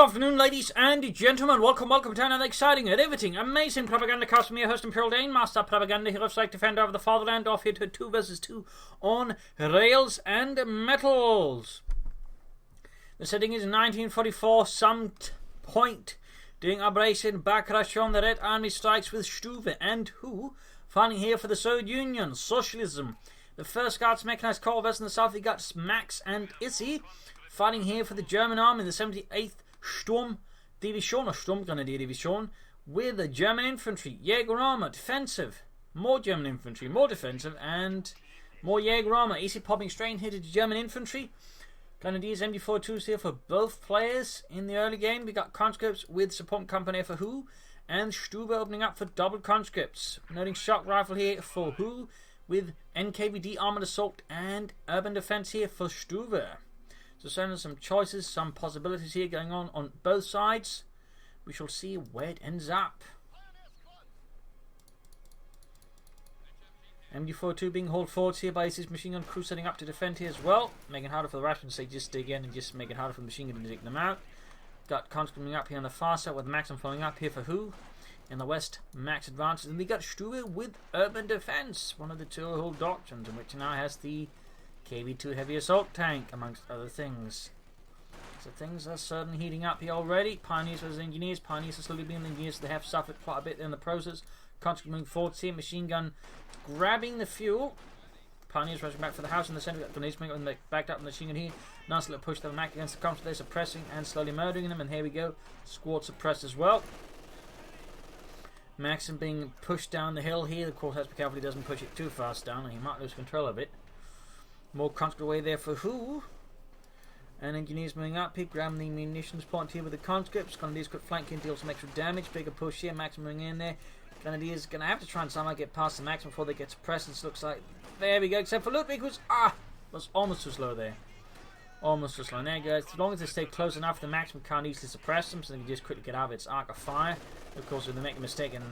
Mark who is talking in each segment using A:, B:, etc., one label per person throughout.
A: Good afternoon, ladies and gentlemen. Welcome to another exciting and riveting, amazing Propagandacast from your host, Imperial Dane, Master Propaganda, hero of Defender of the Fatherland, off here to 2 vs 2 on rails and metals. The setting is 1944, some point during Operation Back Rush on the Red Army strikes with Stuve and who, fighting here for the Soviet Union, socialism. The 1st Guards Mechanized Corps in the south, we got Max and Izzy, fighting here for the German Army, the 78th Sturmdivision, or Sturmgrenadierdivision, with the German Infantry, Jaeger armour, defensive, more German Infantry, more defensive, and more Jaeger armour. Easy popping straight in here to the German Infantry. Grenadiers MG42s here for both players. In the early game, we got conscripts with support company for who, and Stuve opening up for double conscripts. Noting shock rifle here for who, with NKVD armoured assault and urban defence here for Stuve. So certainly some choices, some possibilities here going on both sides. We shall see where it ends up. MG42 being hauled forwards here by his machine gun crew, setting up to defend here as well. Making it harder for the Russians to just dig in and just make it harder for the machine gun to dig them out. Got Cons coming up here on the far side with Maxim following up here for who. In the west, Max advances. And we got Stuve with urban defense, one of the two whole doctrines, in which now has the KV2 heavy assault tank, amongst other things. So things are certainly heating up here already. Pioneers versus engineers. Pioneers are slowly being the engineers. They have suffered quite a bit in the process. Constant moving forwards here. Machine gun grabbing the fuel. Pioneers rushing back for the house in the center. Got grenades backed up in the machine gun here. Nice little push to the Mac against the comms. They're suppressing and slowly murdering them. And here we go. Squad suppressed as well. Maxim being pushed down the hill here. Of course, has to be careful he doesn't push it too fast down, and he might lose control of it. More conscript away there for who. And engineers moving up here, grabbing the munitions point here with the conscripts. Grenadiers could flank in, deal some extra damage. Bigger push here, Maxim moving in there. Grenadiers going to have to try and somehow get past the Maxim before they get suppressed. It looks like, there we go, except for Ludwig, who's, was almost too slow there. Almost too slow. There you go. As long as they stay close enough, the Maxim can't easily suppress them, so they can just quickly get out of its arc of fire. Of course, if they make a mistake and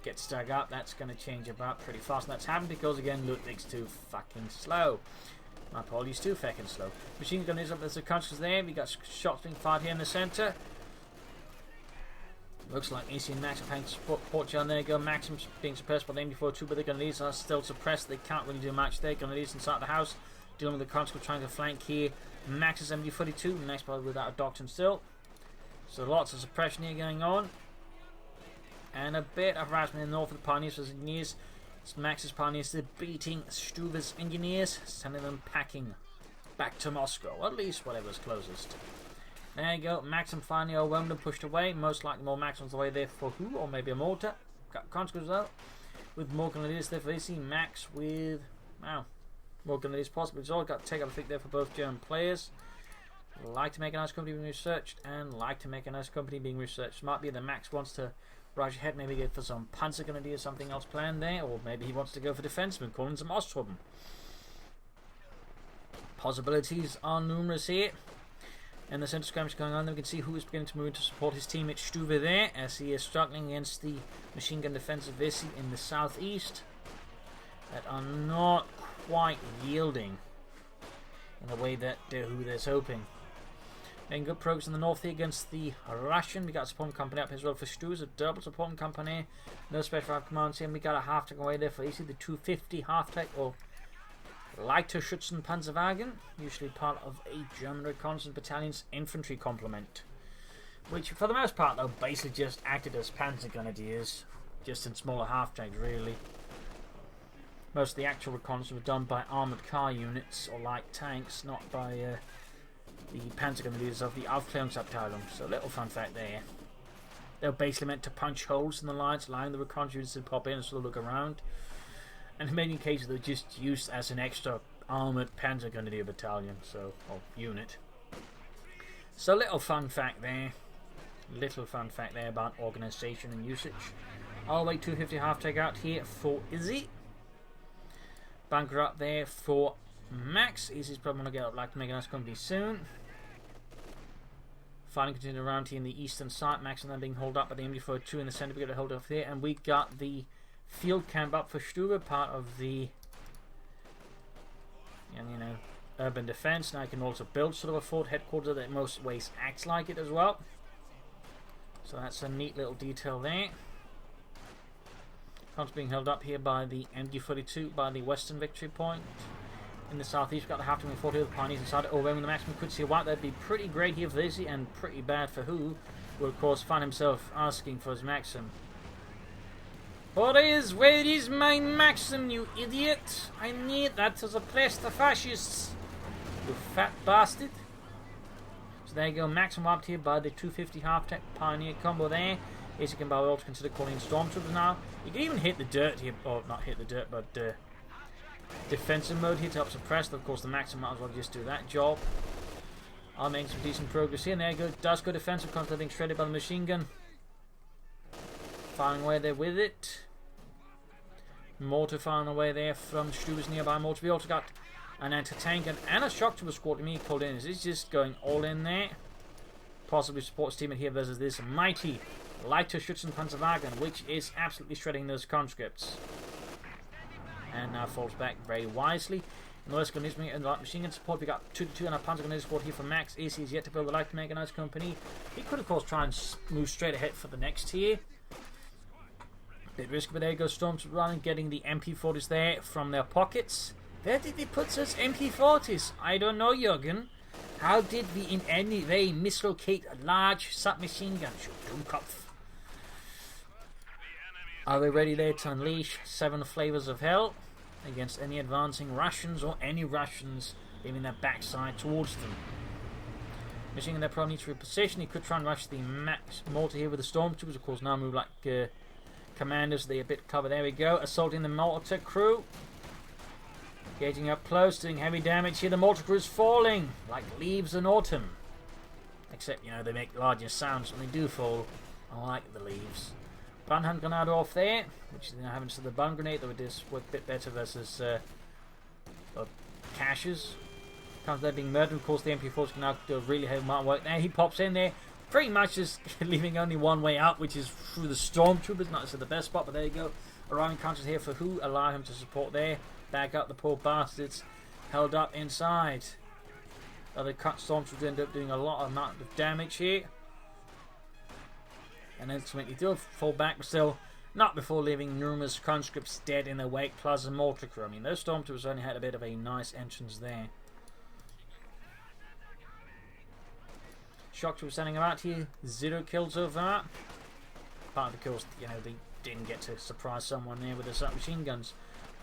A: get staggered up, that's going to change about pretty fast. And that's happened because, again, Ludwig's too fucking slow. My apologies, too fucking slow. Machine gun is up, there's the conscripts there. We got shots being fired here in the centre. Looks like Izzy and Max are playing support down there. Go Maxim's being suppressed by the MD42, but the Grenadiers are still suppressed. They can't really do much there. Grenadiers inside the house, dealing with the conscript trying to flank here. Max's MD42, next probably without a doctrine still. So lots of suppression here going on. And a bit of harassment in the north of the Pioneers versus engineers. It's Max's Pioneers are beating Stuve's engineers, sending them packing back to Moscow, or at least whatever's closest. There you go, Maxim finally overwhelmed and pushed away. Most likely more Maxims away there for who, or maybe a mortar. Got conscripts out with more Grenadiers there for Izzy. Max with, wow, more Grenadiers possibly. It's all got to take up a pick there for both German players. Like to make a nice company being researched, and like to make a nice company being researched. Might be that Max wants to rush ahead, maybe get for some Panzer Grenadier or something else planned there, or maybe he wants to go for defensemen, calling some Osttruppen. Possibilities are numerous here. And the centre skirmish going on, then we can see who is beginning to move in to support his teammate Stuve there, as he is struggling against the machine gun defence of Izzy in the southeast, that are not quite yielding in the way that they're hoping. Making good progress in the north here against the Russian. We got a support company up here as well for Stuve, a double support company. No special commands here, and we got a half-tech away there for Izzy, the 250 half-tech, or Lighter Schützenpanzerwagen, usually part of a German reconnaissance battalion's infantry complement, which for the most part though basically just acted as Panzer Grenadiers, just in smaller half-tracks really. Most of the actual reconnaissance were done by armoured car units or light tanks, not by the Panzer Grenadiers of the Aufklärungsabteilung. So little fun fact there. They were basically meant to punch holes in the lines, allowing the reconnaissance to pop in and sort of look around. And in many cases, they're just used as an extra armoured Panzer Grenadier battalion, or unit. So little fun fact there. Little fun fact there about organisation and usage. All the way 250 half-tech out here for Izzy. Bunker up there for Max. Izzy's probably going to get up, like to make a nice company soon. Fighting continuing around here in the eastern side. Max and them being held up by the MD42 in the centre. We got to hold off there, and we got the field camp up for Stuve, part of the urban defense. Now you can also build sort of a fort headquarters that in most ways acts like it as well. So that's a neat little detail there. Front's being held up here by the MG42 by the western victory point. In the southeast, we've got the Half-Wing 40 of the Pioneers inside. Overwhelming the Maxim could see a wipe. That'd be pretty great here for Izzy and pretty bad for who will, of course, find himself asking for his Maxim. Where is my Maxim, you idiot? I need that as a place to fascists. You fat bastard. So there you go, Maxim wiped here by the 250 half-tech Pioneer combo there. Izzy can by all to consider calling in Stormtroopers now. You can even hit the dirt here, or not hit the dirt, but defensive mode here to help suppress. Of course, the Maxim might as well just do that job. I'll make some decent progress here. And there you go, does go defensive, constantly being shredded by the machine gun. Firing away there with it. Mortar firing away there from Stuve's nearby mortar. We also got an anti-tank and a shock trooper squad to me called in. He's just going all in there. Possibly supports team here versus this mighty lighter Schützenpanzerwagen, which is absolutely shredding those conscripts. And now falls back very wisely. In the West Gunnism and light machine gun support, we got 2-2 and a Panzer gun support here from Max. Izzy is yet to build the light mechanized company. He could, of course, try and move straight ahead for the next tier. Bit risky, but there goes Stormtroopers running, getting the MP40s there from their pockets. Where did they put those MP40s? I don't know, Jürgen. How did we in any way mislocate a large submachine gun? Dummkopf. Are we ready there to unleash 7 flavors of hell against any advancing Russians or any Russians leaving their backside towards them? Machine gun there probably needs to reposition. He could try and rush the Max mortar here with the Stormtroopers. Of course, now move like commanders. They're a bit covered. There we go. Assaulting the mortar crew. Gauging up close, doing heavy damage here. The mortar crew is falling like leaves in autumn. Except, you know, they make larger sounds when they do fall. I like the leaves. Brandhand grenade off there, which they now haven't to the bun grenade, though it does work a bit better versus caches. Comes there being murdered. Of course, the MP4s can now do a really heavy amount of work there. He pops in there, pretty much just leaving only one way out, which is through the Stormtroopers. Not necessarily the best spot, but there you go. Arriving counters here for who allow him to support there. Back up the poor bastards, held up inside. Other Stormtroopers end up doing a lot amount of damage here. And ultimately do fall back, but still not before leaving numerous conscripts dead in their wake, plus a mortar crew. I mean, those Stormtroopers only had a bit of a nice entrance there. Shock troopers standing about here, 0 kills over that. Part of the kills, you know, they didn't get to surprise someone there with the submachine guns.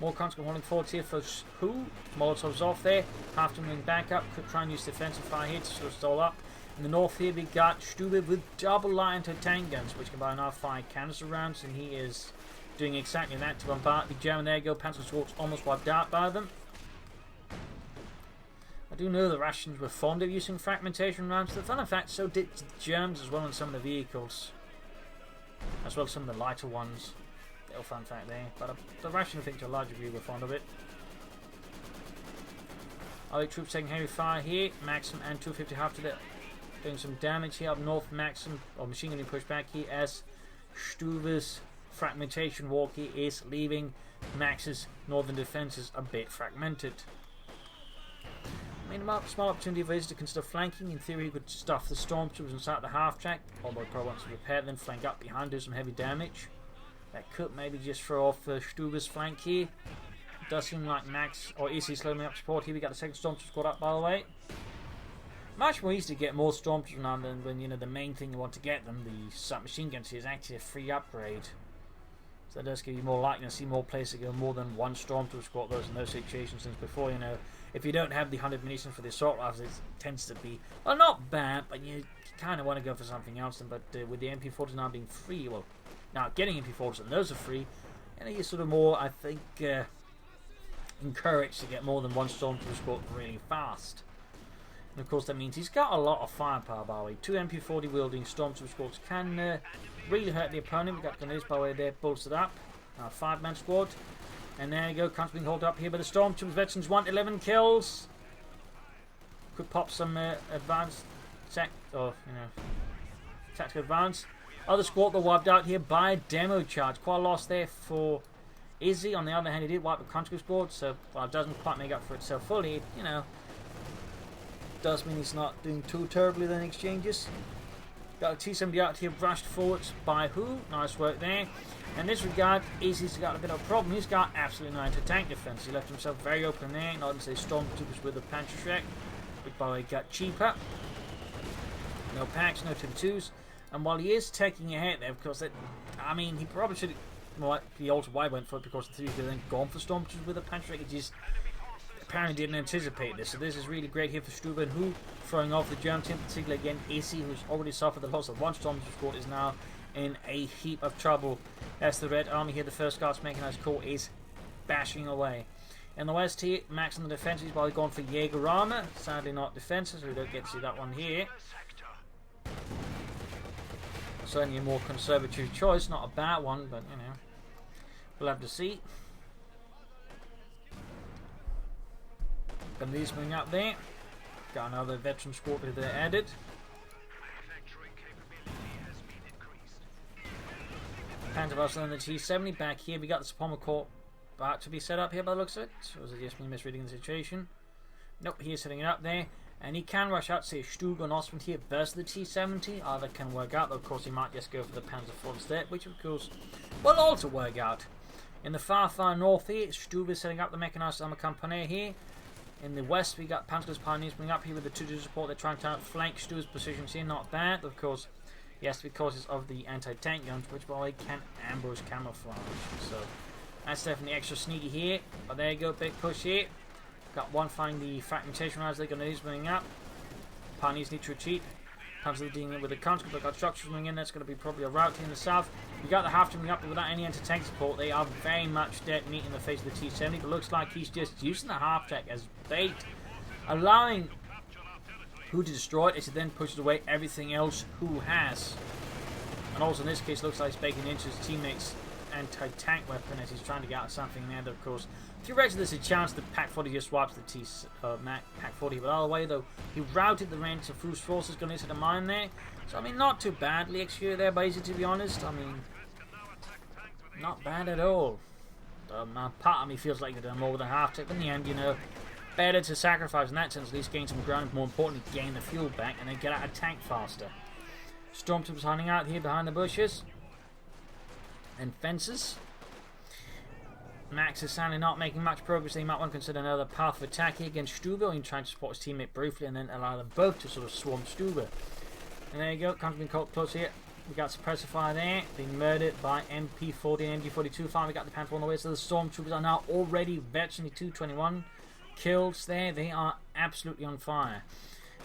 A: More conscript holding forward here for who? Molotovs off there. Have to move back up. Could try and use defensive fire here to sort of stall up. In the north here we got Stuve with double light anti-tank guns, which can by now fire canister rounds, and he is doing exactly that to bombard the German. There you go, Panzer Squad's almost wiped out by them. I do know the Russians were fond of using fragmentation rounds. The fun of fact, so did the Germans as well on some of the vehicles, as well as some of the lighter ones. Little fun fact there, but the Russians I think to a large degree were fond of it. Allied troops taking heavy fire here. Maxim and 250 half to the doing some damage here up north. Maxim or machine gun being pushed back here as Stuve's fragmentation walkie is leaving Max's northern defenses a bit fragmented. I mean, a small opportunity for Izzy to consider flanking. In theory, he could stuff the Stormtroopers inside the half track, although he probably wants to repair, then flank up behind, do some heavy damage. That could maybe just throw off Stuve's flank here. It does seem like Max or Izzy slowing up support here. We got the second Stormtrooper squad up, by the way. Much more easy to get more Stormtroopers now than when, you know, the main thing you want to get them, the submachine guns, is actually a free upgrade. So that does give you more likely to see more places go more than one Stormtrooper squad those in those situations. Since before, you know, if you don't have the 100 munitions for the assault rifles, it tends to be, well, not bad, but you kind of want to go for something else. But with the MP40s now being free, well, now getting MP40s and those are free, and you're sort of more, I think, encouraged to get more than one Stormtrooper squad really fast. And of course that means he's got a lot of firepower, by the way. 2 MP40 wielding Stormtrooper squads can really hurt the opponent. We've got grenades, by the way, there bolstered up. Now 5-man squad. And there you go, Cunt's being held up here by the Stormtroopers. Veterans want 11 kills. Could pop some advanced tactical advance. Other squad were wiped out here by a demo charge. Quite a loss there for Izzy. On the other hand, he did wipe the conscript squad, so while it doesn't quite make up for itself fully, you know, does mean he's not doing too terribly in exchanges. Got a T-70 out here, rushed forwards by who? Nice work there. In this regard, Izzy's got a bit of a problem. He's got absolutely no anti-tank defense. He left himself very open there. Not to say Stormtroopers with a Panzer Shrek, which by the way got cheaper. No packs, no 2-2s. And while he is taking a hit there, of course, I mean, he probably should have. Well, he also why went for it because the 3 could have then gone for Stormtroopers with a Panzer Shrek. He just apparently didn't anticipate this. So this is really great here for Stuve, and who throwing off the German team, particularly again Izzy, who's already suffered the loss of 1 Stormtrooper squad, is now in a heap of trouble. That's the Red Army here. The 1st Guards Mechanized Corps is bashing away. In the west here, Max on the defensives while going for Jaeger armour. Sadly not defensive, so we don't get to see that one here. Certainly a more conservative choice, not a bad one, but you know, we'll have to see. But these moving up there. Got another veteran squad that they added. Panzer on the T-70 back here. We got the Pommel Corps about to be set up here by the looks of it. Or was it just me misreading the situation? Nope, he is setting it up there. And he can rush out, say, Stuve and Osmond here versus the T-70. Either can work out, though of course he might just go for the Panzer IV instead, which of course will also work out. In the far north here, Stuve is setting up the Mechanized Armour Company here. In the west, we got Panzer's Pioneers bring up here with the 2-2 support. They're trying to outflank Stuve's positions here, not bad. Of course, yes, because of the anti-tank guns, which by the way can ambush camouflage. So that's definitely extra sneaky here. But there you go, big push here. Got one finding the fragmentation rounds. They're going to use moving up. Pioneers need to retreat. Panzer dealing with the conscript. They've got structures moving in. That's going to be probably a route here in the south. You got the half moving up, but without any anti-tank support, they are very much dead meat in the face of the T-70. But looks like he's just using the half-track as bait, allowing who to destroy it as he then pushes away everything else who has. And also in this case, looks like he's baking into his teammates' anti-tank weapon as he's trying to get out something. And of course, theoretically there's a chance that Pack 40 just swipes the Pack 40, but either way though, he routed the range of Fru's forces going into the mine there. So I mean, not too badly executed there by Izzy, to be honest. I mean, not bad at all. Part of me feels like they've done more than half tech, but in the end, you know, better to sacrifice in that sense, at least gain some ground, more importantly, gain the fuel back, and then get out of tank faster. Stormtroopers hiding out here behind the bushes and fences. Max is sadly not making much progress. They might want to consider another path of attack here against Stuve, and trying to support his teammate briefly and then allow them both to sort of swarm Stuve. And there you go, coming close here. We got suppressor fire there, being murdered by MP40 and MG42. Finally got the Panther on the way, so the Stormtroopers are now already virtually 221 kills there. They are absolutely on fire.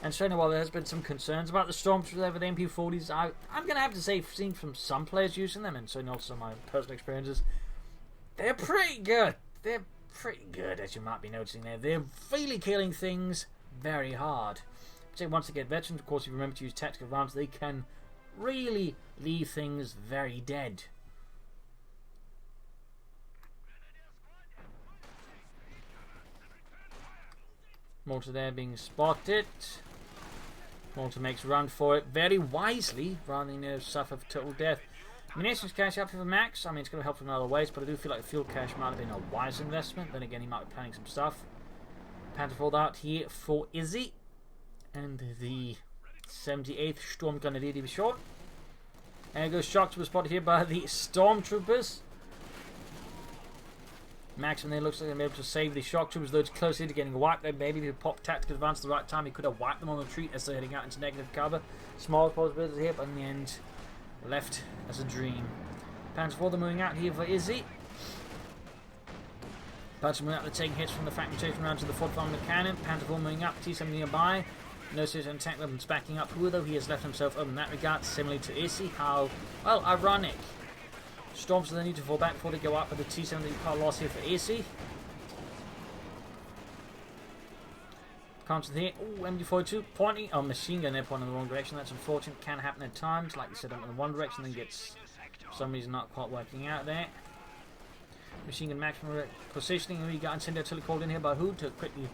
A: And certainly while there has been some concerns about the Stormtroopers over the MP40s, I'm going to have to say, seeing from some players using them, and certainly also my personal experiences, they're pretty good. They're pretty good, as you might be noticing there. They're really killing things very hard. So once they get veterans, of course, if you remember to use tactical rounds, they can really leave things very dead. Mortar there being spotted. Mortar makes a run for it very wisely, rather than suffer total death. Munitions cache up for Max. I mean, it's going to help in other ways, but I do feel like the fuel cache might have been a wise investment. Then again, he might be planning some stuff. Panther fold out here for Izzy. And the 78th Storm Gunner to be short. And it goes shock to be spotted here by the Stormtroopers. Max, when they looks like they're able to save the shock troopers, though it's close to getting wiped. Then maybe if he popped tactical advance at the right time, he could have wiped them on the retreat as they're heading out into negative cover. Small possibilities here, but in the end, left as a dream. Panther 4 moving out here for Izzy. Panther moving out, they're taking hits from the fragmentation round to the 4th arm of the cannon. Panther 4 moving up, T-70 nearby. No serious anti-tank weapons backing up. Who though he has left himself open in that regard, similarly to Izzy. How, well, ironic. Storms they need to fall back before they go up, but the T-70 part loss here for Izzy. Constant here. Ooh, MG42 pointing. Oh, machine gun there pointing in the wrong direction. That's unfortunate. Can happen at times. Like you said, up in one direction, then gets for some reason not quite working out there. Machine gun maximum positioning. We got incendiary artillery called in here by who to quickly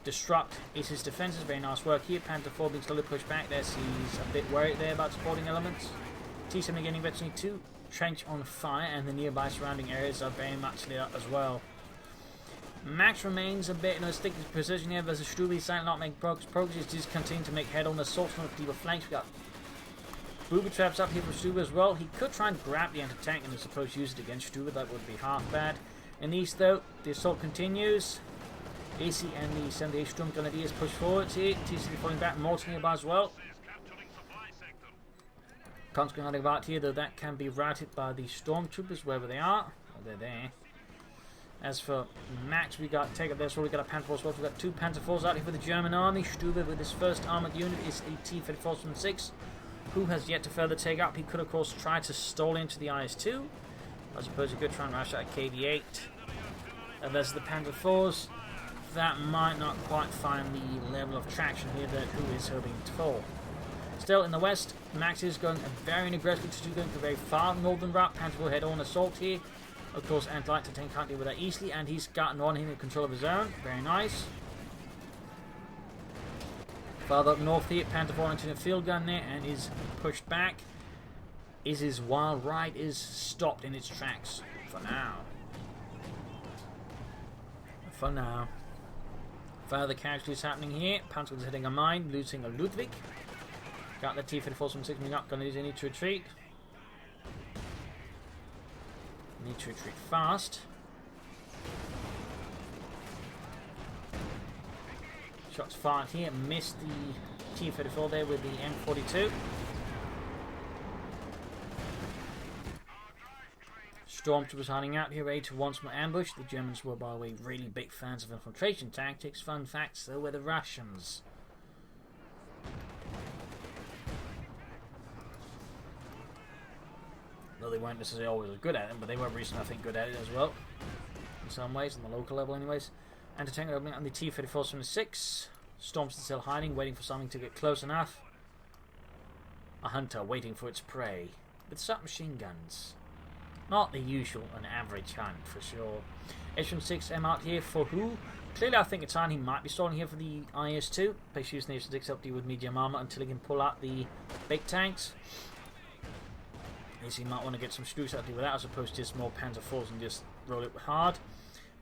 A: disrupt Izzy's defenses. Very nice work here. Panther 4 being slowly pushed back there. So he's a bit worried there about supporting elements. T-70 getting virtually 2. Trench on fire, and the nearby surrounding areas are very much lit up as well. Max remains a bit in a sticky position here versus Stuve. Silent not making progress. Just continue to make head on assaults from the deeper flanks. We got booby traps up here for Stuve as well. He could try and grab the anti-tank and I suppose use it against Stuve. That would be half bad. In the east though, the assault continues. Izzy and the 78 Sturm Grenadiers push forward here. TCD falling back, Morton nearby as well. Can't go nothing about here though, that can be routed by the Stormtroopers wherever they are. Oh, they're there. As for Max, we got take up there, so we got a Panther Force. We've got 2 Panther Forces out here for the German army. Stuve with his first armored unit is a T-34-6, who has yet to further take up. He could of course try to stall into the IS-2. I suppose he could try and rush out KV-8. And there's the Panther Force. That might not quite find the level of traction here that who is hoping to fall. Still in the west, Max is going very aggressively to going for a very far northern route. Panther will head on assault here. Of course, Anti-Light tank can't deal with that easily, and he's gotten on him in control of his own. Very nice. Farther up north here, Panther falling into a field gun there and is pushed back. Izzy's wild ride is stopped in its tracks for now. For now. Further casualties happening here. Panther is hitting a mine, losing a Ludwig. Got the T-34-6 moving up, going to need to retreat. Need to retreat fast. Shots fired here, missed the T-34 there with the M42. Stormtroopers hiding out here, ready to once more ambush. The Germans were, by the way, really big fans of infiltration tactics. Fun facts, though, were the Russians. Though they weren't necessarily always good at it, but they were recently, I think, good at it as well. In some ways, on the local level anyways. Anti-tank opening on the T-34-6. Storms is still hiding, waiting for something to get close enough. A hunter waiting for its prey. With submachine guns. Not the usual, an average hunt for sure. H-6M out here for who? Clearly I think it's on. He might be stalling here for the IS-2. Base using the H-6 up with medium armor until he can pull out the big tanks. He might want to get some Stuves out there with that as opposed to just more Panzer IVs and just roll it hard.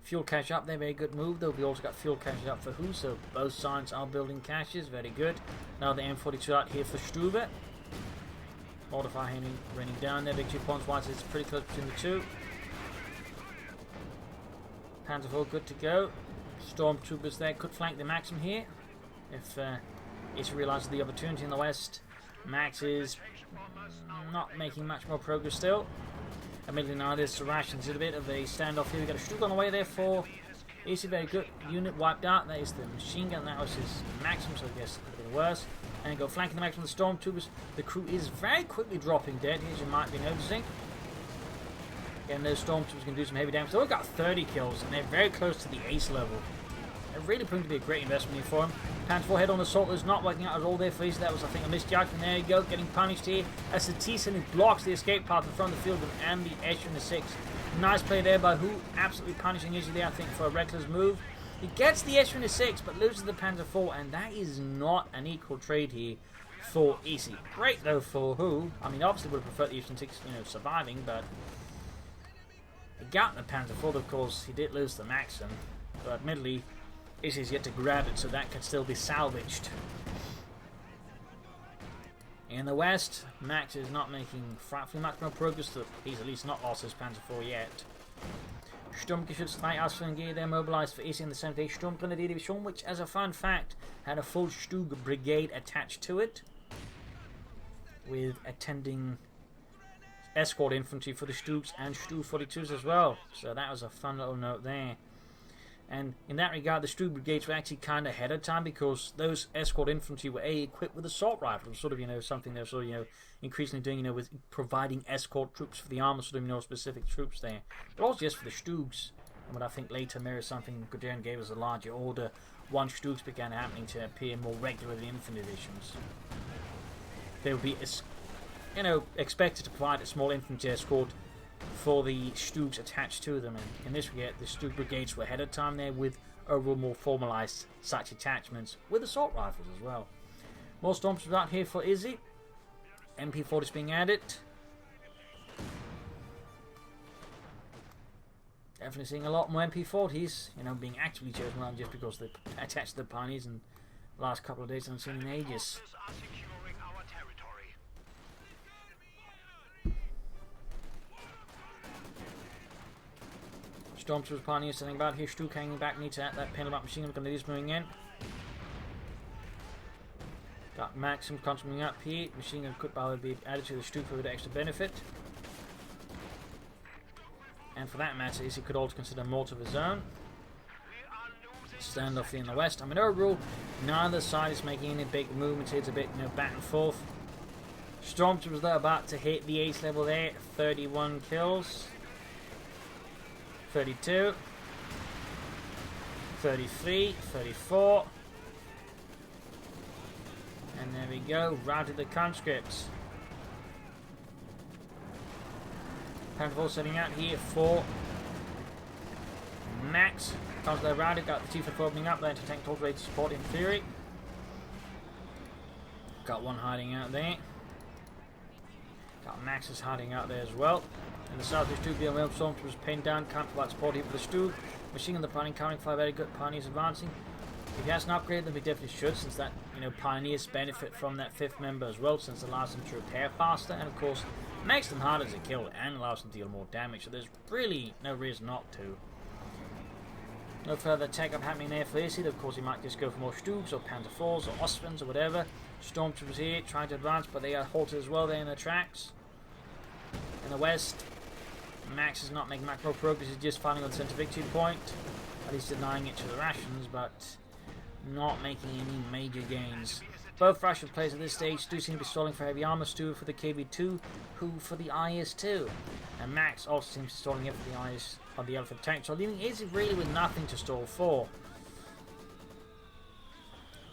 A: Fuel cache up there, very good move though. We also got fuel caches up for who, so both sides are building caches, very good. Now the M42 out here for Stuve. Mortify raining down there, big 2 points wide, so it's pretty close between the two. Panzer IV good to go. Stormtroopers there could flank the Maxim here if it's realizes the opportunity in the west. Max is not making much more progress still. Admittedly now there's rations, a bit of a standoff here. We got a Stuve on the way there for Izzy, very good. Unit wiped out. That is the machine gun, that was his Maxim, so I guess a bit worse. And go flanking the Maxim with the Stormtroopers. The crew is very quickly dropping dead, as you might be noticing. Again, those Stormtroopers can do some heavy damage. So we've got 30 kills, and they're very close to the ace level. It really proved to be a great investment here for him. Panther IV head on assault is not working out at all there for Izzy. That was, I think, a misjudgment. There you go, getting punished here as the T-70 blocks the escape path in front of the field and the H-6. Nice play there by who, absolutely punishing Izzy there, I think, for a reckless move. He gets the H-6 but loses the Panther IV, and that is not an equal trade here for Izzy. Great though for who. I mean, obviously would have preferred the H-6, surviving, but he got the Panther IV, of course. He did lose the Maxim, but admittedly, Izzy's yet to grab it, so that can still be salvaged. In the west, Max is not making frightfully much more progress. He's at least not lost his Panzer IV yet. Sturmgeschütz 3 Ausführungsgewehr there mobilized for Izzy in the 78th Sturmgrenadier Division, which, as a fun fact, had a full Stuve brigade attached to it, with attending escort infantry for the Stuves and Stuve 42s as well. So that was a fun little note there. And in that regard, the Stuve brigades were actually kind of ahead of time because those escort infantry were equipped with assault rifles, sort of something they're sort of increasingly doing with providing escort troops for the armor, sort of specific troops there, but also just for the Stuves. And what I think later mirrors something Guderian gave us a larger order once Stuves began happening to appear more regularly in infantry divisions. They would be expected to provide a small infantry escort for the Stuves attached to them, and in this regard the Stuve brigades were ahead of time there with overall more formalized such attachments with assault rifles as well. More Stormtroopers out here for Izzy. MP40 is being added. Definitely seeing a lot more MP40s, being actively chosen around just because they're attached to the pioneers, and the last couple of days I haven't seen in ages. Stormtroopers planning something about here. Stuve hanging back, needs that penalty machine gun grenades moving in. Got Maxim constantly up here. Machine gun could probably be added to the Stuve for a bit extra benefit. And for that matter, Izzy could also consider more of his own. Standoff in the west. I mean, overall, neither side is making any big movements. It's a bit, back and forth. Stormtroopers there about to hit the ace level there. 31 kills. 32. 33. 34. And there we go. Routed the conscripts. Panther setting out here for Max. Comes there routed, got the T-4 opening up there to tank total rate support in theory. Got one hiding out there. Got Max's hiding out there as well. In the south, there's 2 BML Stormtroopers pinned down, can't provide support here for the Stuve. Machine gun the planning, counting fire very good, Pioneers advancing. If he hasn't upgraded them, he definitely should, since that, Pioneers benefit from that 5th member as well, since it allows them to repair faster, and of course, makes them harder to kill and allows them to deal more damage, so there's really no reason not to. No further tech up happening there for Izzy. Of course, he might just go for more Stuves or Panther 4s or Osprins or whatever. Stormtroopers here trying to advance, but they are halted as well there in the tracks. In the west, Max is not making macro progress, he's just fighting on the center victory point. At least denying it to the rations, but not making any major gains. Both Russian players at this stage do seem to be stalling for heavy armor. Stuve for the KB2, who for the IS-2. And Max also seems to be stalling here for the IS on the Elephant tank. So leaving Izzy really with nothing to stall for.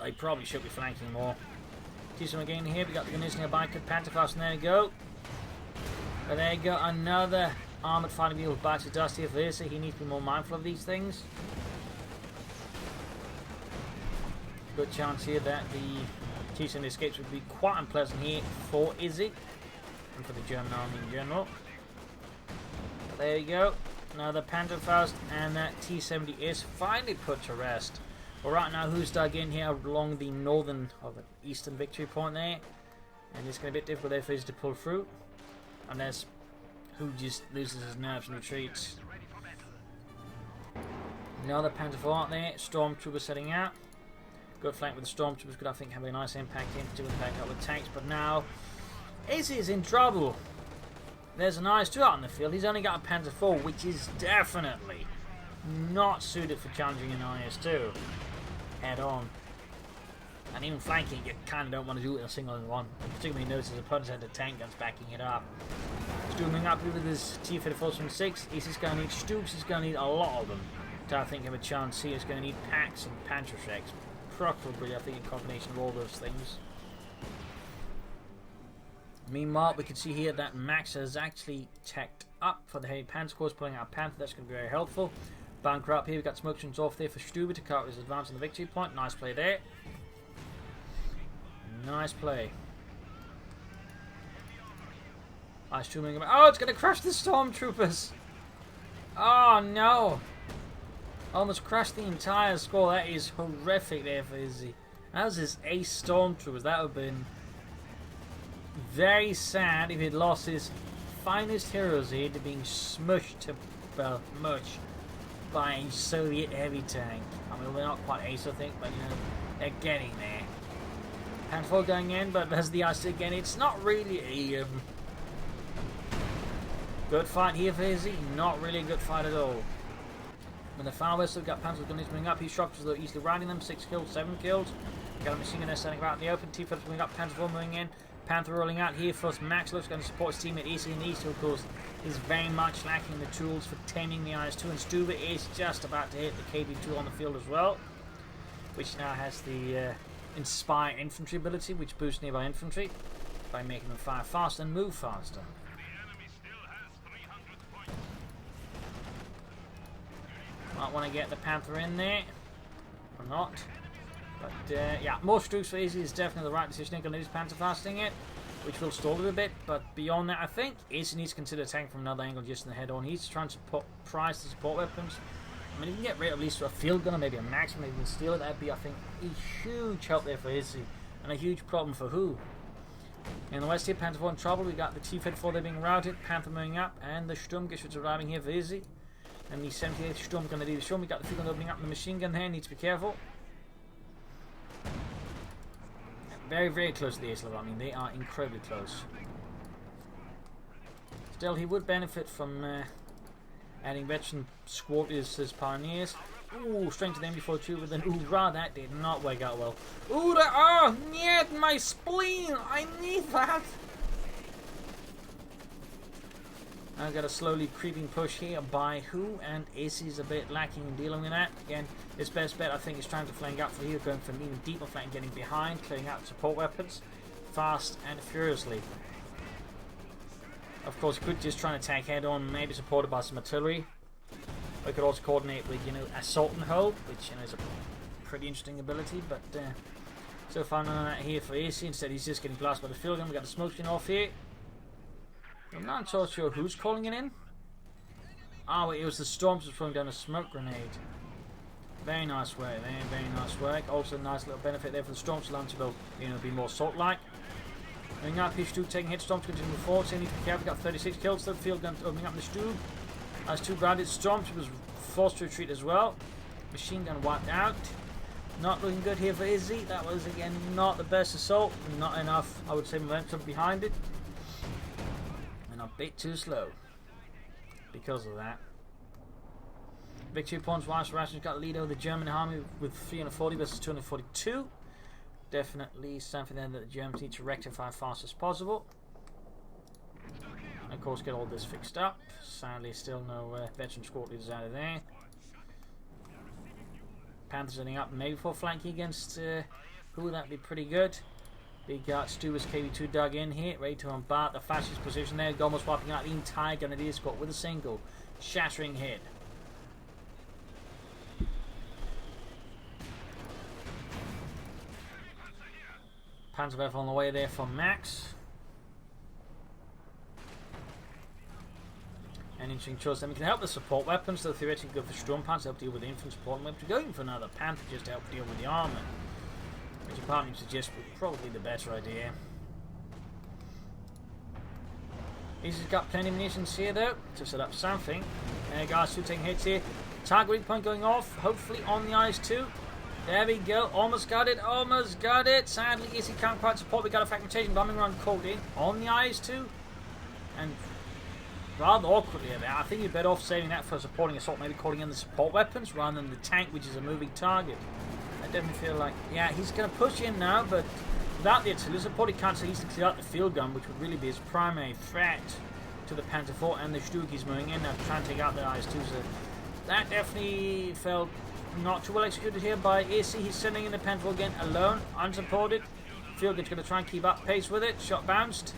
A: They probably should be flanking more. T-Some again here. We got the Guniznia Biker, Pantherfast, and there we go. But there you go, another armored fighting vehicle bites the dust here for Izzy. He needs to be more mindful of these things. Good chance here that the T-Some escapes would be quite unpleasant here for Izzy and for the German army in general. But there you go, another Pantherfaust, and that T-70 is finally put to rest. Well, right now, who's dug in here along the northern or the eastern victory point there, and it's going to be a bit difficult there for Izzy to pull through, unless who just loses his nerves and retreats. Another Panther 4 out there, Stormtrooper setting out. Good flank with the Stormtroopers, could I think have a nice impact in, particularly back up with tanks, but now Izzy is in trouble. There's an IS-2 out in the field, he's only got a Panther 4, which is definitely not suited for challenging an IS-2 head on. And even flanking, you kind of don't want to do it in a single one, particularly notice his opponent's had the tank guns backing it up. Stuve up with his T-54 from 6, Izzy's going to need Stuves, he's going to need a lot of them to I think have a chance here. He's going to need packs and Panzerschrecks. Preferably, I think, a combination of all those things. Meanwhile, we can see here that Max has actually checked up for the heavy Panzer course, pulling out a Panther. That's going to be very helpful. Bunker up here, we've got smoke screens off there for Stuve to cut his advance on the victory point. Nice play there. Nice play. Oh, it's going to crush the Stormtroopers. Oh, no. Almost crashed the entire score. That is horrific there for Izzy. That was his ace Stormtroopers. That would have been very sad if he'd lost his finest heroes here to being smushed to, well, much by a Soviet heavy tank. I mean, we're not quite ace, I think, but, they're getting there. Handful going in, but there's the ice again. It's not really a good fight here for Izzy. Not really a good fight at all. When the far west, we've got Panzer gunners moving up. He's shocked as though easily riding them. 6 kills, 7 kills. Got a machine gun there standing about in the open. T-Flips moving up. Panther 4 moving in. Panther rolling out here first. Max looks going to support his teammate Izzy in the east, who of course is very much lacking the tools for taming the IS-2. And Stuve is just about to hit the KB2 on the field as well, which now has the Inspire Infantry ability, which boosts nearby infantry by making them fire faster and move faster. Might want to get the Panther in there, or not. But yeah, more Stuves for Izzy is definitely the right decision. He's going to lose Panther fasting it, which will stall it a bit. But beyond that, I think Izzy needs to consider attacking from another angle just in the head on. He's trying to prize the support weapons. I mean, if you can get rid of at least a field gunner, maybe a Max, maybe even steal it, that'd be, I think, a huge help there for Izzy. And a huge problem for who? In the west here, Panther 4 in trouble. We got the T-54 there being routed, Panther moving up, and the Sturmgeschütz arriving here for Izzy. And the 78th Sturm going to do the Sturm. We got the field gun opening up the machine gun there. Need to be careful. Very, very close to the ace level. I mean, they are incredibly close. Still, he would benefit from adding veteran squatters as pioneers. Ooh, strength to them before 2, but then, ooh, that did not work out well. Ooh, niet, my spleen! I need that! I've got a slowly creeping push here by who, and Izzy's a bit lacking in dealing with that. Again, his best bet, I think, is trying to flank out for here, going for an even deeper flank, getting behind, clearing out support weapons, fast and furiously. Of course, could just try and attack head on, maybe supported by some artillery. We could also coordinate with, assault and hold, which, is a pretty interesting ability, but so far none of that here for Izzy. Instead, he's just getting blasted by the field gun. We got the smoke screen off here. I'm not so sure who's calling it in. Oh, wait, it was the Storms throwing down a smoke grenade. Very nice work there, very nice work. Also, a nice little benefit there for the Storms to learn to go, be more assault-like. Moving up, Stuve taking hit, Storms continuing forward, so you need to be careful. Got 36 kills, the field gun opening up the Stuve. As 2 grounded, Storms was forced to retreat as well. Machine gun wiped out. Not looking good here for Izzy. That was, again, not the best assault. Not enough, I would say, momentum behind it. A bit too slow because of that. Victory points wise, Russians got the lead over the German army with 340 versus 242. Definitely something then that the Germans need to rectify as fast as possible. And of course, get all this fixed up. Sadly, still no veteran squad leaders out of there. Panthers ending up maybe for flanking against who would that be pretty good. Big Stuve's KV2 dug in here, ready to bombard the fascist position there, almost wiping out the entire Grenadier squad with a single shattering hit. Panzerwerfer on the way there from Max. An interesting choice. Then we can help the support weapons, though theoretically go for Sturm Panzer to help deal with the infantry support, and we're going for another Panther just to help deal with the armour. Which apparently suggests would probably be the better idea. He's got plenty of munitions here though to set up something. Guys, 2 taking hits here. Target weak point going off, hopefully on the eyes too. There we go, almost got it, almost got it. Sadly, Izzy can't quite support. We got a fragmentation bombing run called in on the eyes too. And rather awkwardly there, I think you're better off saving that for supporting assault, maybe calling in the support weapons rather than the tank, which is a moving target. I definitely feel like, yeah, he's going to push in now, but without the artillery support, he can't so easily clear out the field gun, which would really be his primary threat to the Panther IV, and the Stuve is moving in now to try and take out the eyes too. So that definitely felt not too well executed here by Izzy. He's sending in the Panther IV again alone, unsupported. Field gun's going to try and keep up pace with it. Shot bounced.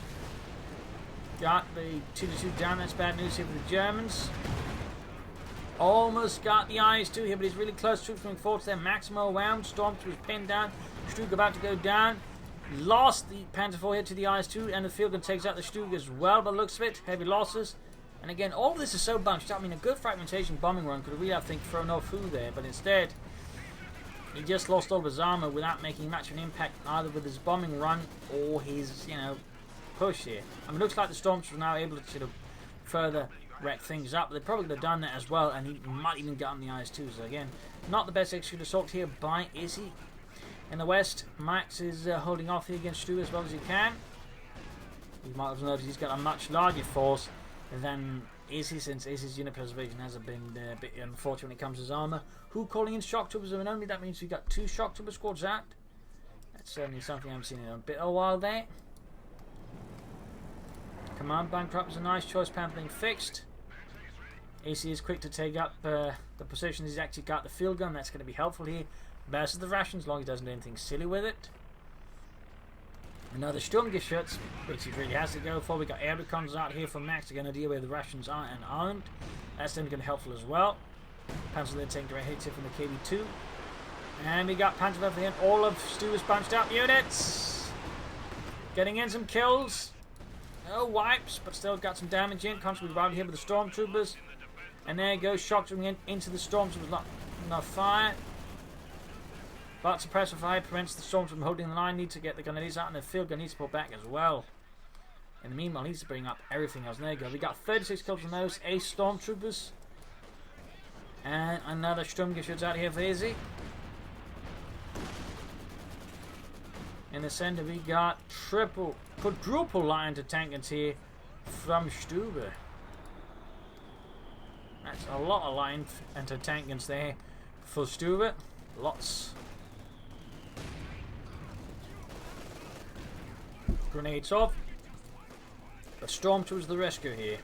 A: Got the 2-2 down. That's bad news here for the Germans. Almost got the eyes too here, but he's really close. Troops moving forward to their maximum round. Stormtroopers was pinned down. Stuve about to go down. Lost the Panther IV here to the eyes too, and the field gun takes out the Stuve as well by the looks of it. Heavy losses. And again, all of this is so bunched up. I mean, a good fragmentation bombing run could have really, I think, thrown off who there, but instead, he just lost all of his armor without making much of an impact either with his bombing run or his, push here. I mean, it looks like the Stormtroopers are now able to sort of further wreck things up. They probably could have done that as well, and he might even get on the eyes too. So again, not the best executed assault here by Izzy. In the west, Max is holding off here against Stuve as well as he can. You might have noticed he's got a much larger force than Izzy, since Izzy's unit preservation has been a bit unfortunate when it comes to his armour. Who calling in shock troopers of an only? That means we've got 2 shock trooper squads out. That's certainly something I haven't seen in a bit of a while there. Command bankrupt is a nice choice, Panther being fixed. Izzy is quick to take up the position. He's actually got the field gun. That's going to be helpful here versus the Russians, as long as he doesn't do anything silly with it. Another Sturmgeschütz, which he really has to go for. We got air recons out here from Max. They're going to deal with the Russians are and aren't. That's then going to be helpful as well. Panzer then taking direct hits here from the KV2. And we got Panzerwerfer here. All of Stuve's bunched up units. Getting in some kills. No wipes, but still got some damage in. Constantly around here with the Stormtroopers. And there goes shock trooping into the Stormtroopers. Not enough fire. But suppressive fire prevents the Stormtroopers from holding the line. Need to get the Grenadiers out, and the field gun needs to pull back as well. In the meanwhile, he needs to bring up everything else. And there you go. We got 36 kills from those 8 Stormtroopers. And another Sturmgeschütz out here for Izzy. In the center we got quadruple line to tankers here from Stuve. That's a lot of line into tankers there for Stuve. Lots. Grenades off. The Stormtroopers to the rescue here.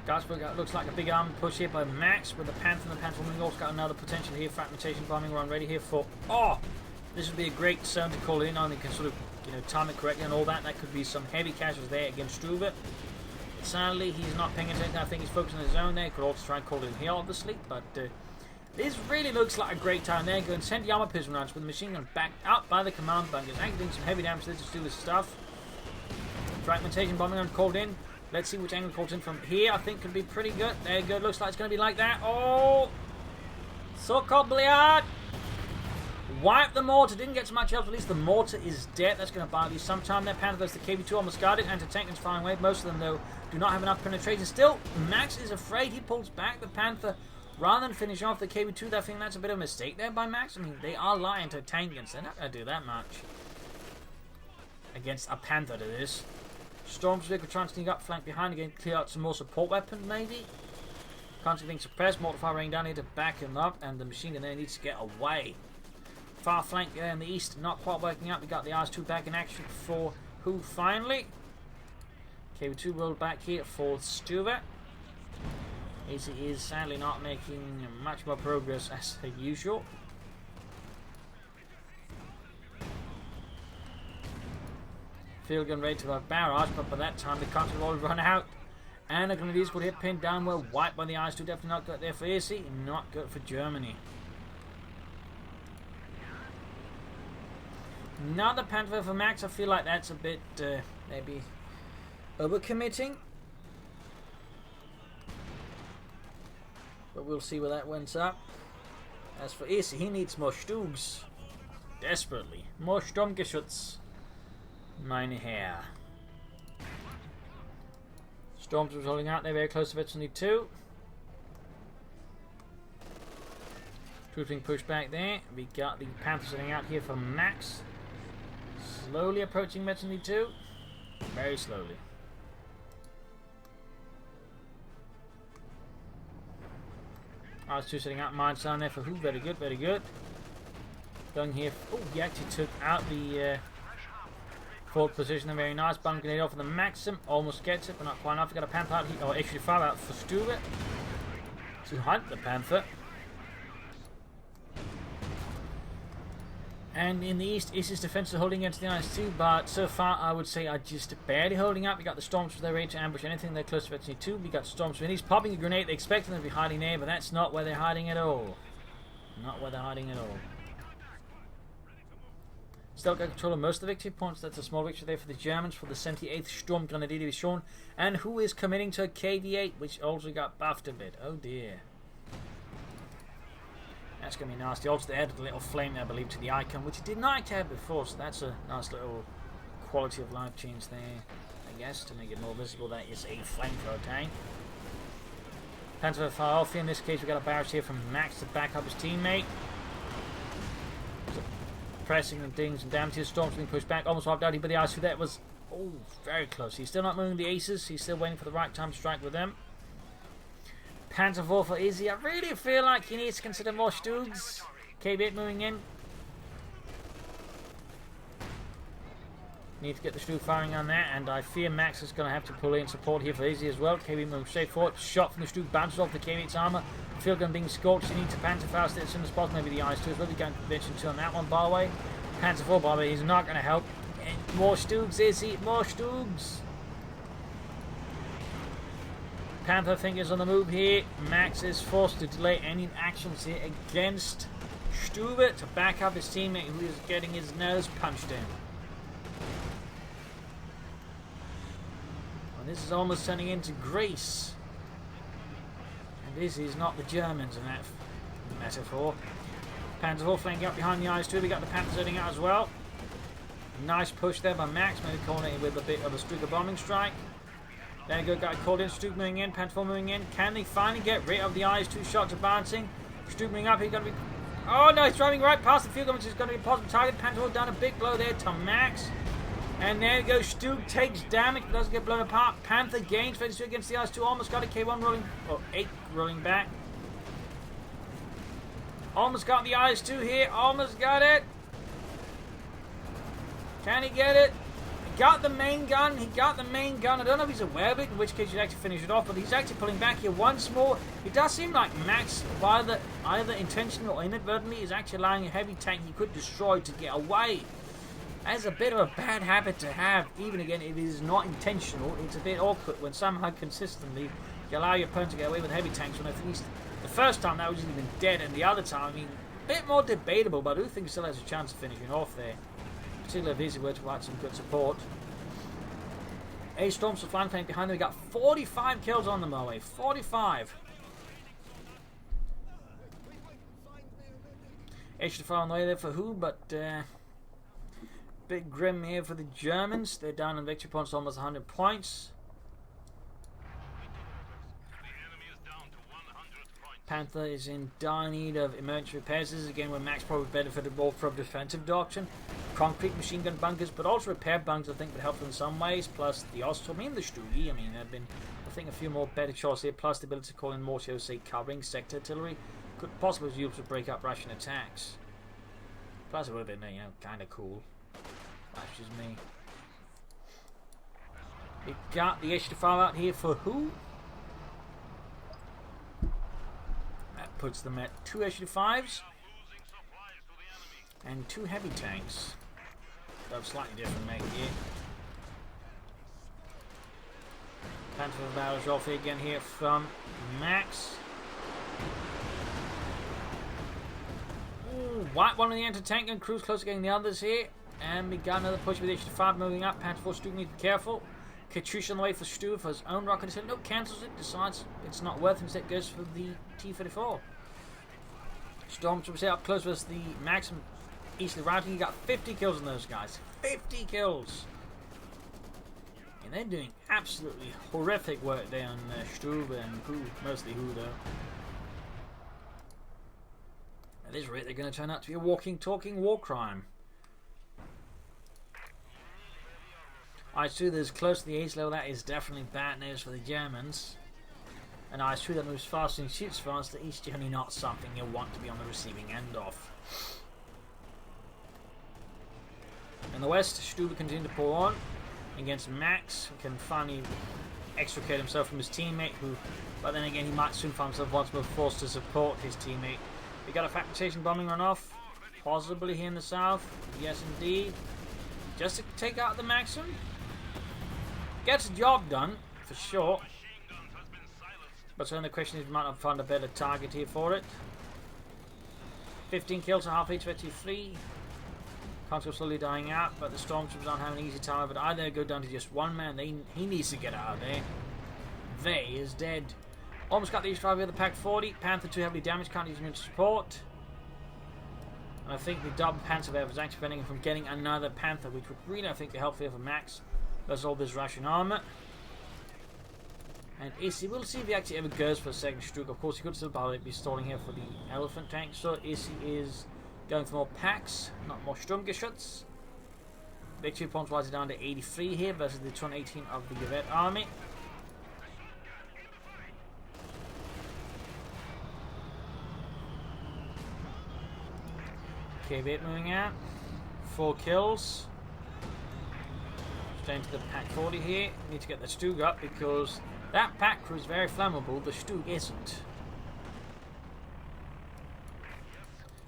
A: Gasberg looks like a big arm push here by Max with the Panther, and the Panther will also got another potential here. Fragmentation bombing run ready here for. Oh! This would be a great zone to call in on. You can sort of, time it correctly and all that. That could be some heavy casualties there against Stuve. Sadly, he's not paying attention. I think he's focusing on his zone there. Could also try and call it in here, obviously. But this really looks like a great time there. Go and send the armor piston rounds with the machine gun back up by the command bunkers. Actually doing some heavy damage to this Stuve stuff. Fragmentation bombing run called in. Let's see which angle calls in from here. I think could be pretty good. There you go. Looks like it's going to be like that. Oh! So-called Bliard! Wipe the mortar. Didn't get so much help. At least the mortar is dead. That's going to buy you some time there. Panther does the KV2 almost guarded. Anti-tank is firing away. Most of them, though, do not have enough penetration. Still, Max is afraid. He pulls back. The Panther, rather than finish off the KV2, I think that's a bit of a mistake there by Max. I mean, they are lying to tank against. They're not going to do that much against a Panther to this. Stormtrooper trying to sneak up, flank behind again, clear out some more support weapons, maybe. Constantly being suppressed. Mortar fire raining down here to back him up, and the machine gun there needs to get away. Far flank there in the east, not quite working out. We got the R2 back in action for who finally? KV2 rolled back here for Stuve. Izzy is sadly not making much more progress as usual. Field gun ready to barrage, but by that time the contact will run out. And the Grenadiers will hit pinned down, well wiped by the R2. Definitely not good there for Izzy, not good for Germany. Another Panther for Max. I feel like that's a bit maybe overcommitting, but we'll see where that went up. As for Izzy, he needs more Stugs desperately. More Sturmgeschütz. Meine Herr. Stormtroopers holding out. They're very close to Veteran 2. Troops being pushed back there. We got the Panthers sitting out here for Max. Slowly approaching Veteran 2. Very slowly. R2 sitting out mines down there for who? Very good, very good. Going here. Oh, he actually took out the forward position. Very nice. Bomb grenade off of the Maxim. Almost gets it, but not quite enough. We got a Panther out here. Oh, actually, 5 out for Stuve to hunt the Panther. And in the east, Izzy's defense is holding against the IS-2, but so far I would say are just barely holding up. We got the Stormtroopers there ready to ambush anything they're close to Veteran 2. We got Stormtroopers. He's popping a grenade. They expect them to be hiding there, but that's not where they're hiding at all. Not where they're hiding at all. Still got control of most of the victory points. That's a small victory there for the Germans, for the 78th Sturm Grenadier Division, and who is committing to a KV8, which also got buffed a bit. Oh dear. That's going to be nasty. Also, they added a little flame, I believe, to the icon, which it did not have before, so that's a nice little quality of life change there, I guess, to make it more visible that it's a flamethrower tank. Panther fire off here. In this case, we got a barrage here from Max to back up his teammate. So, pressing and doing some damage here. Storm's being pushed back, almost wiped out here, but the IS-2 that was very close. He's still not moving the aces. He's still waiting for the right time to strike with them. Panther 4 for Izzy. I really feel like he needs to consider more Stugs. KV8 moving in. Need to get the Stug firing on that, and I fear Max is going to have to pull in support here for Izzy as well. KV8 moving straight forward. Shot from the Stug bounces off the KV8's armor. Field gun being scorched. He needs to Panther fast as soon as possible. Maybe the IS-2 as well. We're going to convention 2 on that one, by the way. Panther 4, by the way, he's not going to help. And more Stugs, Izzy. More Stugs. Panther fingers on the move here. Max is forced to delay any actions here against Stuve to back up his teammate who is getting his nose punched in. Well, this is almost turning into Greece. And this is not the Germans in that metaphor. Panther 4 flanking up behind the IS-2. We got the Panthers heading out as well. Nice push there by Max. Maybe coordinated with a bit of a Stuve bombing strike. There you go, got called in. Stuve moving in, Panther 4 moving in. Can they finally get rid of the eyes? 2 shots advancing. Stuve moving up, he's going to be... Oh no, he's driving right past the field gun, which is going to be a positive target. Panther 4 down a big blow there to Max. And there you go, Stuve takes damage, but doesn't get blown apart. Panther gains 32 against the eyes 2. Almost got it, K1 rolling, or 8 rolling back. Almost got the eyes 2 here, almost got it. Can he get it? He got the main gun. He got the main gun. I don't know if he's aware of it, in which case he'd actually finish it off, but he's actually pulling back here once more. It does seem like Max, either intentionally or inadvertently, is actually allowing a heavy tank he could destroy to get away. That's a bit of a bad habit to have, even again if it is not intentional. It's a bit awkward when somehow consistently you allow your opponent to get away with heavy tanks, when at least the first time that wasn't even dead, and the other time, I mean, a bit more debatable, but I do think he still has a chance of finishing off there. Particularly if Izzy were to provide some good support. A Storms flying tank behind them. We got 45 kills on them, away. 45. Extra far on the way there for who, but bit grim here for the Germans. They're down in victory points, almost 100 points. Panther is in dire need of emergency repairs. This is again where Max probably benefited more from defensive doctrine. Concrete machine gun bunkers, but also repair bunkers I think would help in some ways. Plus the Ostrom and the Stuve. I mean, there have been, I think, a few more better choices here. Plus the ability to call in more, shall we say, covering sector artillery could possibly be used to break up Russian attacks. Plus it would have been, you know, kind of cool. That's just me. We got the extra file out here for who? Puts them at 2 HD5s and 2 heavy tanks. So slightly different make here. Panther battles off again here from Max. Ooh, white one on the anti-tank and cruise close to getting the others here. And we got another push with HD5 moving up. Panther 4 Stuve need to be careful. Attrition on the way for Stuve for his own rocket. He said, no, cancels it, decides it's not worth it, instead goes for the T-34. Stormtroopers up close with the maximum easily routing. He got 50 kills on those guys. 50 kills! And they're doing absolutely horrific work there on Stuve and who, mostly who though. At this rate, they're going to turn out to be a walking, talking war crime. I2 that is close to the ace level, that is definitely bad news for the Germans. And I2 that moves fast and shoots fast, that is generally not something you want to be on the receiving end of. In the west, Stuve continues to pull on against Max, who can finally extricate himself from his teammate, who, but then again, he might soon find himself once more forced to support his teammate. We got a fabrication bombing run off, possibly here in the south. Yes, indeed. Just to take out the Maxim. Gets the job done, for sure. But so then the question is, we might not find a better target here for it. 15 kills and half HP 3. Console slowly dying out, but the Stormtroopers aren't having an easy time of it either. Go down to just one man. He needs to get out of there. They is dead. Almost got the East 5 with the Pack 40. Panther 2 heavily damaged, can't use him into support. And I think the double Panther there was actually preventing him from getting another Panther, which would really, I think, be helpful for Max. That's all this Russian armor. And Izzy, we'll see if he actually ever goes for a second stroke. Of course, he could still probably be stalling here for the elephant tank. So Izzy is going for more packs, not more Sturmgeschütz. Victory points wise down to 83 here versus the 218 of the Yvette army. K8 moving out. 4 kills. Straight into the Pack 40 here. Need to get the Stuve up because that pack crew is very flammable. The Stuve isn't.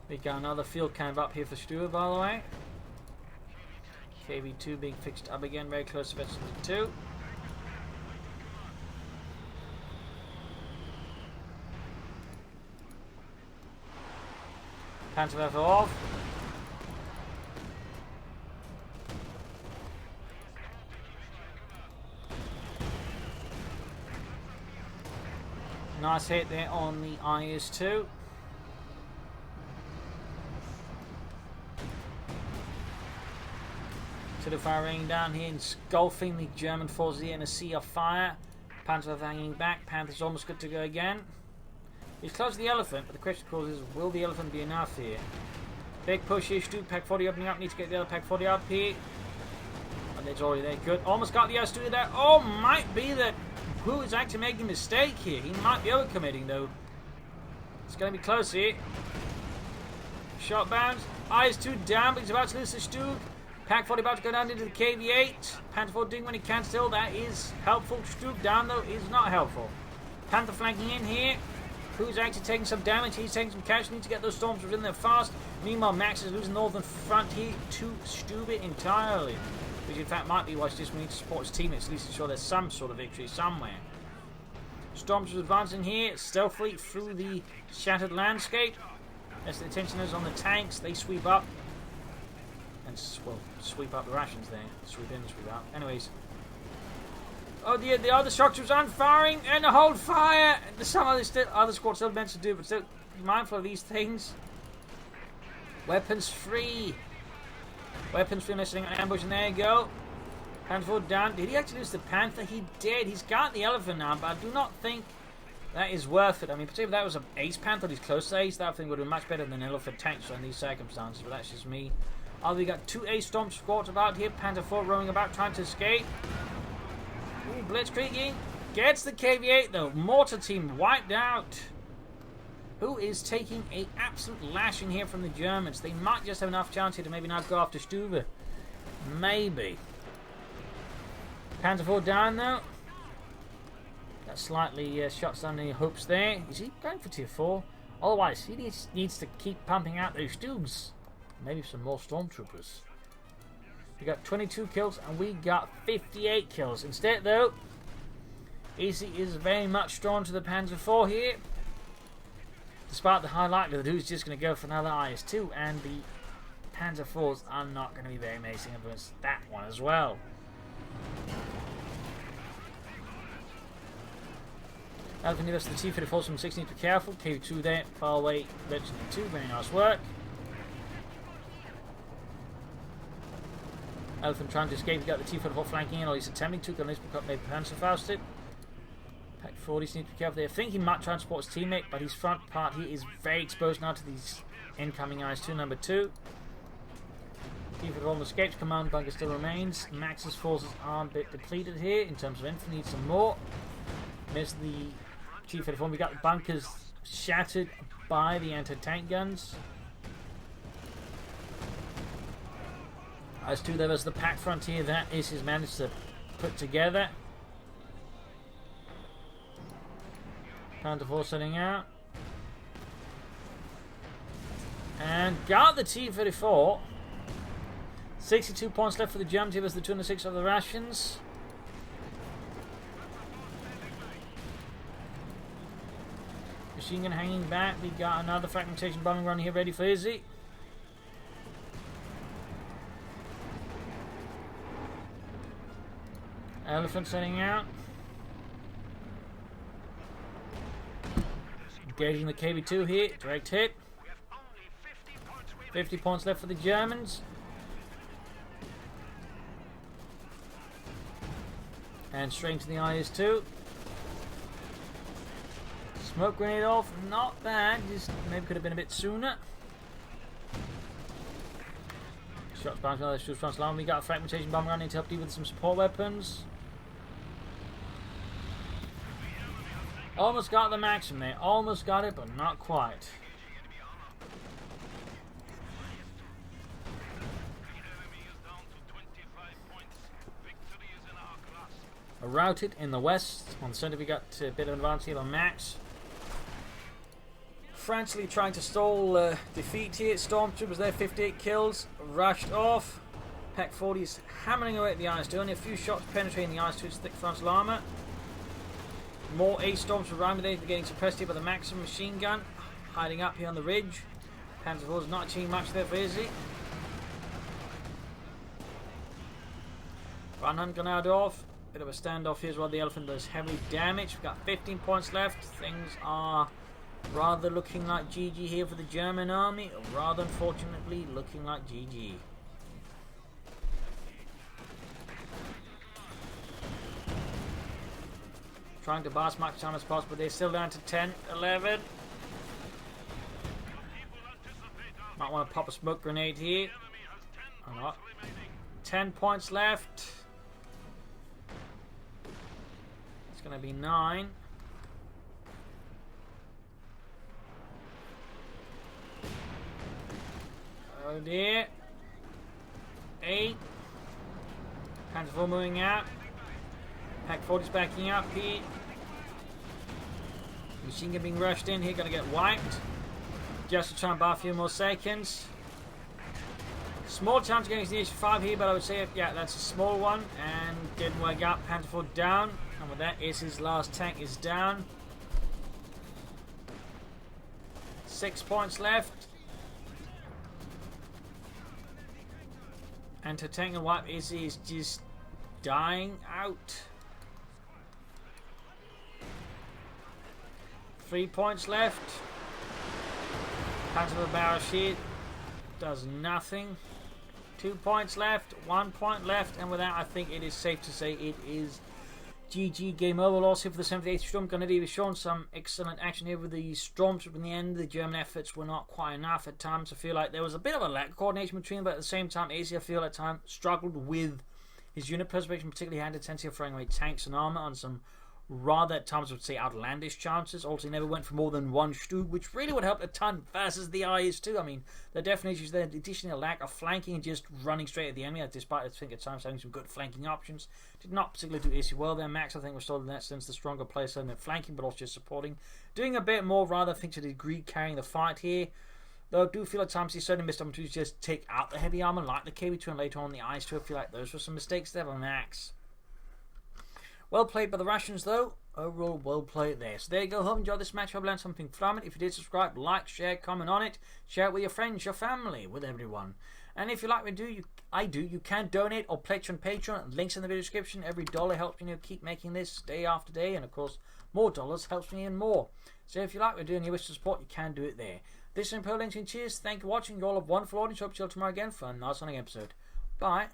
A: We got another field cannon up here for Stuve, by the way. KB2 being fixed up again, very close to Vector 2. Panther level off. Nice hit there on the IS-2. Sort of fire raining down here, engulfing the German forces here in a sea of fire. Panzer hanging back. Panther's almost good to go again. He's close to the elephant, but the question of course is, will the elephant be enough here? Big push here, Stuve, Pack 40 opening up, need to get the other Pack 40 up here. And it's already there, good. Almost got the S2 there. Oh, might be that Who is actually making a mistake here. He might be overcommitting though. It's going to be close here. Shot bounce. Eyes too down, but he's about to lose the Stuve. Pack 40 about to go down into the KV-8. Panther 4 doing when he can still. That is helpful. Stuve down though is not helpful. Panther flanking in here. Who's actually taking some damage. He's taking some cash. Needs to get those Stormtroopers in there fast. Meanwhile, Max is losing the northern front here to Stuve entirely. Which in fact might be why just we need to support his teammates, at least ensure there's some sort of victory somewhere. Stormtroopers advancing here, stealthily through the shattered landscape. As the attention is on the tanks, they sweep up. And, well, sweep up the rations there. Sweep in, sweep out. Anyways. Oh, the other structures aren't firing, and the hold fire! There's some other squads still meant to do, but still be mindful of these things. Weapons free. Weapons free, missing an ambush, and there you go. Panther 4 down. Did he actually lose the Panther? He did. He's got the elephant now, but I do not think that is worth it. I mean, particularly if that was an Ace Panther, he's close to Ace, that I think would have been much better than an elephant tank in these circumstances, but that's just me. Oh, we got two Ace Storm squads about here. Panther 4 roaming about, trying to escape. Ooh, blitzkrieging. Gets the KV-8 though. Mortar team wiped out. Who is taking a absolute lashing here from the Germans. They might just have enough chance here to maybe not go after Stuve. Maybe. Panther 4 down though. Got slightly shots down the hopes there. Is he going for tier 4? Otherwise, he needs to keep pumping out those Stuves. Maybe some more Stormtroopers. We got 22 kills and we got 58 kills. Instead though, Izzy is very much drawn to the Panzer 4 here. Despite the high likelihood who's just going to go for another IS-2, and the Panzer 4s are not going to be very amazing against that one as well. Elephant gives us the T-34 from 16 to be careful. K2 there, far away, Legend 2, very nice work. Elephant trying to escape, he got the T-34 flanking in, or he's attempting to, unless we got maybe Panzer Fausted. Pack 40 needs to be careful there. I think he might transport his teammate, but his front part here is very exposed now to these incoming IS-2 number 2. T-34 almost escapes, command bunker still remains. Max's forces are a bit depleted here in terms of infantry, need some more. Missed the T-34, we got the bunkers shattered by the anti-tank guns. IS-2 there was the pack frontier that Izzy's managed to put together. Panther 4 setting out. And got the T-34. 62 points left for the Germans. Give us the 206 of the rations. Machine gun hanging back. We got another fragmentation bombing run here ready for Izzy. Elephant setting out. Engaging the KV-2 here. Direct hit. 50 points left for the Germans. And straight to the IS-2. Smoke grenade off. Not bad. Just maybe could have been a bit sooner. Shots bounced another shoot front line. We got a fragmentation bomb running to help deal with some support weapons. Almost got the maximum there. Almost got it, but not quite. Routed in the west. On the center we got a bit of advance here on Max. Frantically trying to stall defeat here. Stormtroopers there, 58 kills. Rushed off. Pack 40 is hammering away at the IS-2. Only a few shots penetrating the IS-2's thick frontal armor. More Ace Storms around with it. They're getting suppressed here by the Maxim machine gun. Hiding up here on the ridge. Panzer 4 is not achieving much there for Izzy. Runhunt gone out off. Bit of a standoff here as well. The Elephant does heavy damage. We've got 15 points left. Things are rather looking like GG here for the German army. Rather unfortunately looking like GG. trying to buy as much time as possible. They're still down to 10, 11. Might want to pop a smoke grenade here. Or not. 10 points left. It's going to be 9. Oh dear. 8. Panzer 4 moving out. Pack 40's backing up here. Machine gun being rushed in here, gonna get wiped. Just to try and buy a few more seconds. Small chance of getting to the H5 here, but I would say, yeah, that's a small one. And didn't work out. Panzer 4 down. And with that, his last tank is down. 6 points left. And to tank and wipe, Izzy is just dying out. 3 points left. Panzer the barrel sheet does nothing. 2 points left. 1 point left. And with that, I think it is safe to say it is GG, game over. Loss here for the 78th Storm Gunnery. We've shown some excellent action here with the Stormtroopers in the end. The German efforts were not quite enough at times. I feel like there was a bit of a lack of coordination between them, but at the same time, Izzy, I feel at times, struggled with his unit preservation, particularly had a tendency of throwing away tanks and armour on some rather, at times, I would say, outlandish chances. Also, he never went for more than one Stuve, which really would help a ton versus the IS-2. I mean, there are definitely issues there. Additionally, a lack of flanking and just running straight at the enemy, despite, I think, at times having some good flanking options. Did not particularly do Izzy well there. Max, I think, was still in that sense the stronger player, so than flanking, but also just supporting. Doing a bit more, rather, I think, to the degree, carrying the fight here. Though I do feel at times he certainly missed opportunities to just take out the heavy armour, like the KV-2 and later on the IS-2. I feel like those were some mistakes there by Max. Well played by the Russians, though. Overall, well played there. So there you go. Hope you enjoyed this match. Hope you learned something from it. If you did, subscribe, like, share, comment on it. Share it with your friends, your family, with everyone. And if you like what I do, you can donate or pledge on Patreon. Links in the video description. Every dollar helps me keep making this day after day. And of course, more dollars helps me even more. So if you like what I do and you wish to support, you can do it there. This is Impressive Stormtroopers. Cheers. Thank you for watching. You all have a wonderful audience. Hope to see you tomorrow again for a nice episode. Bye.